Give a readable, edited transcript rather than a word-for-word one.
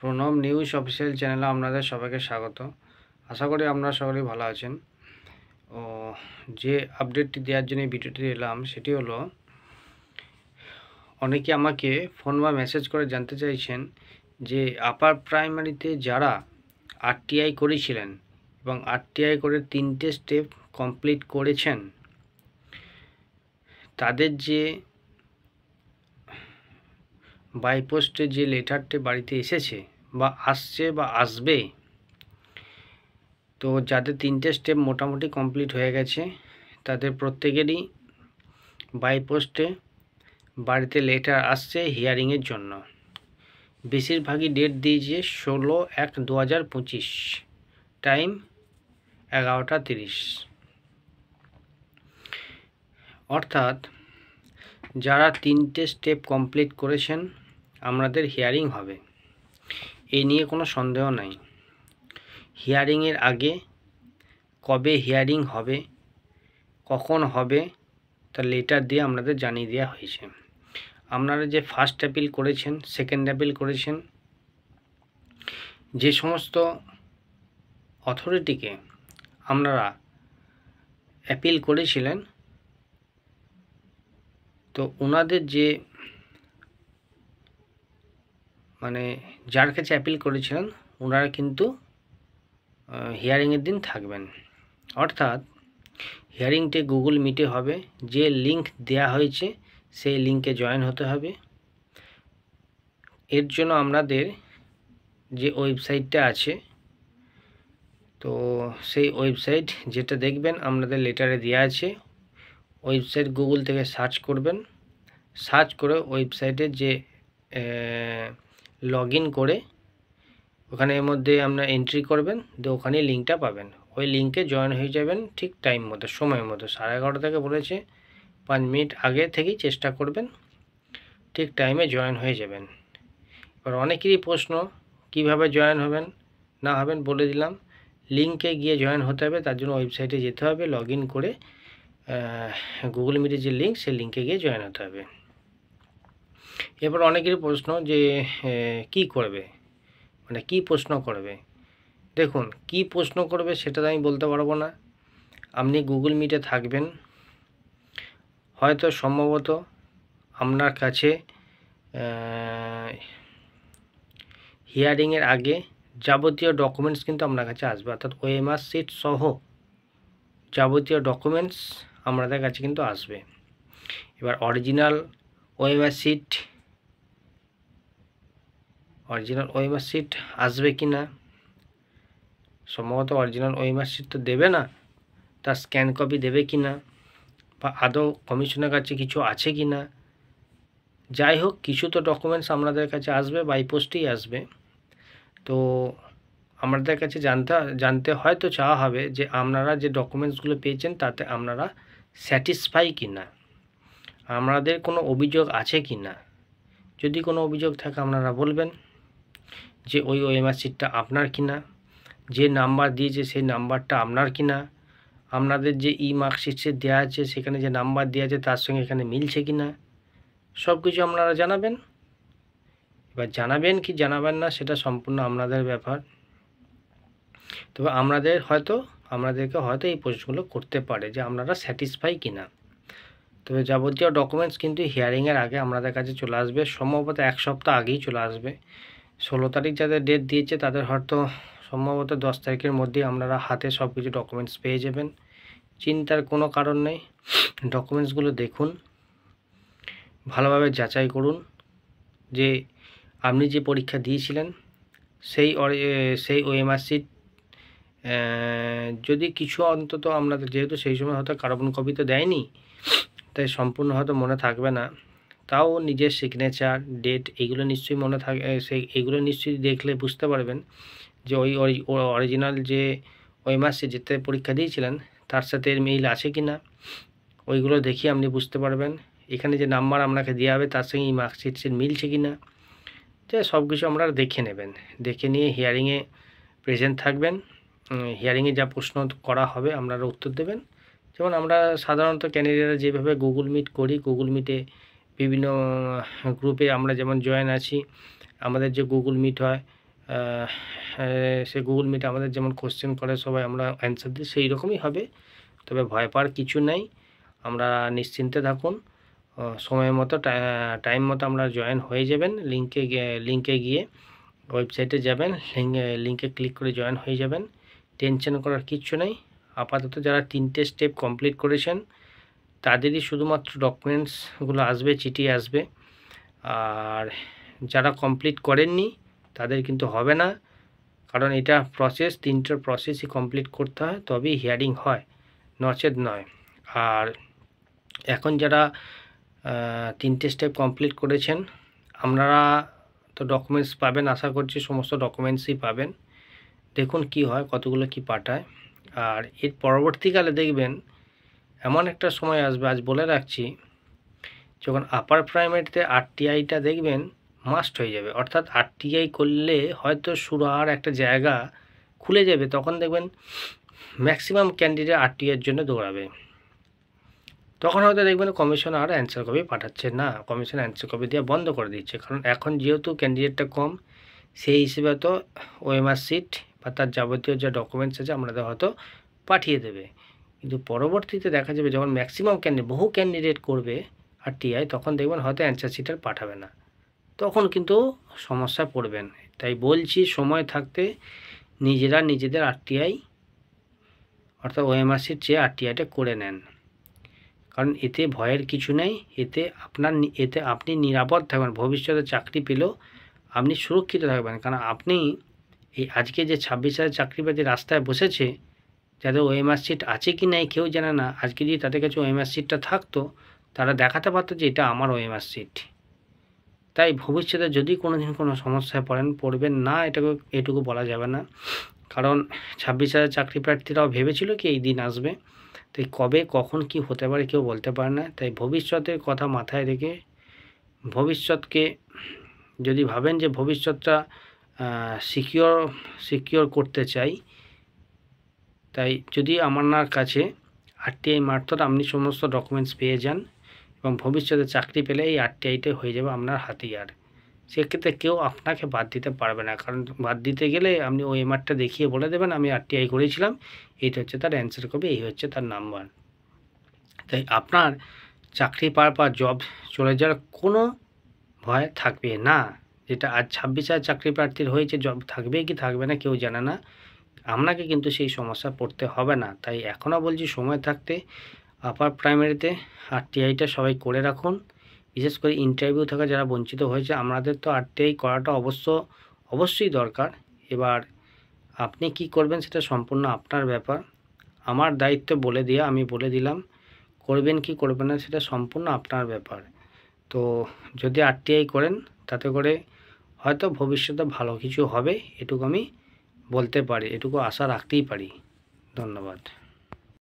Pranab news official চ্যানেলে আপনাদের সবাইকে স্বাগত। আশা করি আপনারা সকলেই ভালো আছেন। ও যে আপডেটটি দেওয়ার জন্য ভিডিওটি এলাম সেটি হলো, অনেকে আমাকে ফোন বা মেসেজ করে জানতে চাইছেন যে আপার প্রাইমারিতে যারা আরটিআই করেছিলেন এবং আরটিআই করে 3টে স্টেপ কমপ্লিট করেছেন, তাদের যে বাইপোস্টে যে লেটারটি বাড়িতে এসেছে বা আসছে বা আসবে, তো যাদের 3টে স্টেপ মোটামুটি কমপ্লিট হয়ে গেছে তাদের প্রত্যেকেরই বাইপোস্টে বাড়িতে লেটার আসছে হিয়ারিংয়ের জন্য। বেশিরভাগই ডেট দিয়েছে 16/1/2025, টাইম 11টা 30। অর্থাৎ যারা 3টে স্টেপ কমপ্লিট করেছেন আপনাদের হিয়ারিং হবে, এই নিয়ে কোনো সন্দেহ নাই। হিয়ারিংয়ের আগে কবে হিয়ারিং হবে, কখন হবে, তা লেটার দিয়ে আপনাদের জানিয়ে দেওয়া হয়েছে। আপনারা যে ফার্স্ট অ্যাপিল করেছেন, সেকেন্ড অ্যাপিল করেছেন, যে সমস্ত অথরিটিকে আপনারা অ্যাপিল করেছিলেন, তো ওনাদের যে যার কাছে অ্যাপিল করেছিলেন ওনারা কিন্তু হিয়ারিংয়ের দিন থাকবেন। অর্থাৎ হিয়ারিংটি গুগল মিটে হবে। যে লিংক দেয়া হয়েছে সেই লিংকে জয়েন হতে হবে। এর জন্য আপনাদের যে ওয়েবসাইটটা আছে, তো সেই ওয়েবসাইট যেটা দেখবেন আপনাদের লেটারে দেওয়া আছে, ওয়েবসাইট গুগল থেকে সার্চ করবেন। সার্চ করে ওয়েবসাইটের যে লগ ইন করে ওখানে এর মধ্যে আপনারা এন্ট্রি করবেন, তো ওখানে লিঙ্কটা পাবেন। ওই লিঙ্কে জয়েন হয়ে যাবেন ঠিক টাইম মতো, সময় মতো। 11:30 থেকে বলেছে, 5 মিনিট আগে থেকেই চেষ্টা করবেন, ঠিক টাইমে জয়েন হয়ে যাবেন। এবার অনেকেরই প্রশ্ন, কিভাবে জয়েন হবেন না হবেন বলে দিলাম। লিঙ্কে গিয়ে জয়েন হতে হবে, তার জন্য ওয়েবসাইটে যেতে হবে, লগ ইন করে গুগল মিটের যে লিঙ্ক সেই লিঙ্কে গিয়ে জয়েন হতে হবে। এবার অনেকেরই প্রশ্ন যে কি করবে, কি প্রশ্ন করবে। দেখুন, কি প্রশ্ন করবে সেটা তো আমি বলতে পারবো না। আপনি গুগল মিটে থাকবেন, হয়তো সম্ভবত আপনার কাছে হিয়ারিংয়ের আগে যাবতীয় ডকুমেন্টস কিন্তু আপনার কাছে আসবে, অর্থাৎ ওএমআর শিট সহ যাবতীয় ডকুমেন্টস আমাদের কাছে কিন্তু আসবে। এবার অরিজিনাল ওএমআর শিট আসবে কি না, সম্ভবত অরিজিনাল ওএমআর শিট তো দেবে না, তার স্ক্যান কপি দেবে কি না, বা আদৌ কমিশনের কাছে কিছু আছে কি না। যাই হোক, কিছু তো ডকুমেন্টস আপনাদের কাছে আসবে, বাই পোস্টেই আসবে। তো আমাদের কাছে জানতে হয়তো চাওয়া হবে যে আপনারা যে ডকুমেন্টসগুলো পেয়েছেন তাতে আপনারা স্যাটিসফাই কি না, আপনাদের কোনো অভিযোগ আছে কি না। যদি কোনো অভিযোগ থাকে আপনারা বলবেন যে ওই ওএমআর শিটটা আপনার কি না, যে নাম্বার দিয়েছে সেই নাম্বারটা আপনার কি না, আপনাদের যে মার্কশিটে দেওয়া আছে সেখানে যে নাম্বার দেওয়া আছে তার সঙ্গে এখানে মিলছে কি না, সব কিছু আপনারা জানাবেন। এবার জানাবেন কি জানাবেন না সেটা সম্পূর্ণ আপনাদের ব্যাপার। তবে আপনাদেরকে হয়তো এই প্রশ্নগুলো করতে পারে যে আপনারা স্যাটিসফাই কিনা। তবে যাবতীয় ডকুমেন্টস কিন্তু হিয়ারিংয়ের আগে আপনাদের কাছে চলে আসবে, সম্ভবত 1 সপ্তাহ আগেই চলে আসবে। 16 তারিখ যাদের ডেট দিয়েছে তাদের হয়তো সম্ভবত 10 তারিখের মধ্যেই আপনারা হাতে সব কিছু ডকুমেন্টস পেয়ে যাবেন। চিন্তার কোনো কারণ নেই। ডকুমেন্টসগুলো দেখুন, ভালোভাবে যাচাই করুন যে আপনি যে পরীক্ষা দিয়েছিলেন সেই ওএমআর শিট যদি কিছু অন্তত আপনাদের, যেহেতু সেই সময় হয়তো কার্বন কপি তো দেয়নি, তাই সম্পূর্ণ হয়তো মনে থাকবে না, তাও নিজের সিগনেচার, ডেট এগুলো নিশ্চয়ই মনে থাকে। এগুলো নিশ্চয়ই দেখলে বুঝতে পারবেন যে ওই অরিজিনাল যে ওএমআর শিট যেতে পরীক্ষা দিয়েছিলেন তার সাথে এর মিল আছে কি না, ওইগুলো দেখিয়ে আপনি বুঝতে পারবেন। এখানে যে নাম্বার আপনাকে দেওয়া হবে তার সঙ্গে এই মার্কশিটের মিলছে কি না, যে সব কিছু আপনারা দেখে নেবেন। দেখে নিয়ে হিয়ারিংয়ে প্রেজেন্ট থাকবেন। হিয়ারিংয়ে যা প্রশ্ন করা হবে আপনারা উত্তর দেবেন। যেমন আমরা সাধারণত ক্যান্ডিডেটরা যেভাবে গুগল মিট করি, গুগল মিটে বিভিন্ন গ্রুপে আমরা যেমন জয়েন আছি, আমাদের যে গুগল মিট হয় সে গুগল মিটে আমাদের যেমন কোশ্চেন করে সবাই আমরা অ্যান্সার দিই, সেই রকমই হবে। তবে ভয় পাওয়ার কিছু নেই, আমরা নিশ্চিন্তে থাকুন। সময় মতো টাইম মতো আমরা জয়েন হয়ে যাবেন। লিঙ্কে গিয়ে ওয়েবসাইটে যাবেন, লিঙ্কে ক্লিক করে জয়েন হয়ে যাবেন। টেনশন করার কিচ্ছু নেই। আপাতত যারা 3টে স্টেপ কমপ্লিট করেছেন তাদেরই শুধুমাত্র ডকুমেন্টসগুলো আসবে, চিঠি আসবে। আর যারা কমপ্লিট করেননি তাদের কিন্তু হবে না, কারণ এটা প্রসেস, 3টের প্রসেসই কমপ্লিট করতে হয়, তবেই হিয়ারিং হয়, নচেত নয়। আর এখন যারা 3টে স্টেপ কমপ্লিট করেছেন আপনারা তো ডকুমেন্টস পাবেন, আশা করছি সমস্ত ডকুমেন্টসই পাবেন। দেখুন কি হয়, কতগুলো কি পাঠায়। আর এর পরবর্তীকালে দেখবেন এমন একটা সময় আসবে, আজ বলে রাখছি, যখন আপার প্রাইমারিতে আরটিআইটা দেখবেন মাস্ট হয়ে যাবে। অর্থাৎ আরটিআই করলে হয়তো সুরার একটা জায়গা খুলে যাবে, তখন দেখবেন ম্যাক্সিমাম ক্যান্ডিডেট আরটিআইয়ের জন্য দৌড়াবে। তখন হয়তো দেখবেন কমিশন আর অ্যান্সার কপি পাঠাচ্ছে না, কমিশন অ্যান্সার কপি দেওয়া বন্ধ করে দিচ্ছে। কারণ এখন যেহেতু ক্যান্ডিডেটটা কম, সেই হিসেবে তো ওএমআর শিট বা তার যাবতীয় যে ডকুমেন্টস আছে আমাদের হয়তো পাঠিয়ে দেবে। কিন্তু পরবর্তীতে দেখা যাবে যখন ম্যাক্সিমাম বহু ক্যান্ডিডেট করবে আরটিআই, তখন দেখবেন হয়তো অ্যান্সার শিট আর পাঠাবে না, তখন কিন্তু সমস্যায় পড়বেন। তাই বলছি সময় থাকতে নিজেরা নিজেদের আরটিআই অর্থাৎ ওএমআর শিট চেয়ে আরটিআইটা করে নেন। কারণ এতে ভয়ের কিছু নেই, এতে আপনি নিরাপদ থাকবেন, ভবিষ্যতে চাকরি পেলেও আপনি সুরক্ষিত থাকবেন। কারণ আপনি এই আজকে যে 26,000 চাকরিবাদী রাস্তায় বসেছে, যাদের ওএমআর শিট আছে কি নাই কেউ জানে না, আজকে যদি তাদের কাছে ওএমআর শিটটা থাকতো তারা দেখাতে পারতো যে এটা আমার ওএমআর শিট। তাই ভবিষ্যতে যদি কোনো দিন কোনো সমস্যায় পড়বেন না, এটুকু বলা যাবে না। কারণ 26,000 চাকরি প্রার্থীরাও ভেবেছিল কি এই দিন আসবে, তাই কবে কখন কি হতে পারে কেউ বলতে পারে না। তাই ভবিষ্যতের কথা মাথায় রেখে ভবিষ্যৎকে যদি ভাবেন যে ভবিষ্যৎটা সিকিওর করতে চাই, তাই যদি আপনার কাছে আরটিআই মারফত আপনি সমস্ত ডকুমেন্টস পেয়ে যান এবং ভবিষ্যতে চাকরি পেলে এই আরটিআইটাই হয়ে যাবে আপনার হাতিয়ার। সেক্ষেত্রে কেউ আপনাকে বাদ দিতে পারবে না, কারণ বাদ দিতে গেলে আপনি ওএমআরটা দেখিয়ে বলে দেবেন আমি আরটিআই করেছিলাম, এইটা হচ্ছে তার অ্যান্সার কপি, এই হচ্ছে তার নাম্বার। তাই আপনার চাকরি পাওয়ার পর জব চলে যাওয়ার কোনো ভয় থাকবে না। যেটা আজ 26,000 চাকরি প্রার্থীর হয়েছে, জব থাকবে কি থাকবে না কেউ জানে না, আপনাকে কিন্তু সেই সমস্যা পড়তে হবে না। তাই এখনও বলছি সময় থাকতে আপার প্রাইমারিতে আরটিআইটা সবাই করে রাখুন। বিশেষ করে ইন্টারভিউ থেকে যারা বঞ্চিত হয়েছে, আমাদের তো আরটিআই করাটা অবশ্যই দরকার। এবার আপনি কি করবেন সেটা সম্পূর্ণ আপনার ব্যাপার, আমার দায়িত্ব বলে দেওয়া, আমি বলে দিলাম। করবেন কি করবেন না সেটা সম্পূর্ণ আপনার ব্যাপার। তো যদি আরটিআই করেন তাতে করে হয়তো ভবিষ্যতে ভালো কিছু হবে, এটুকু আমি বলতে পারি, এটুকু আশা রাখতেই পারি। ধন্যবাদ।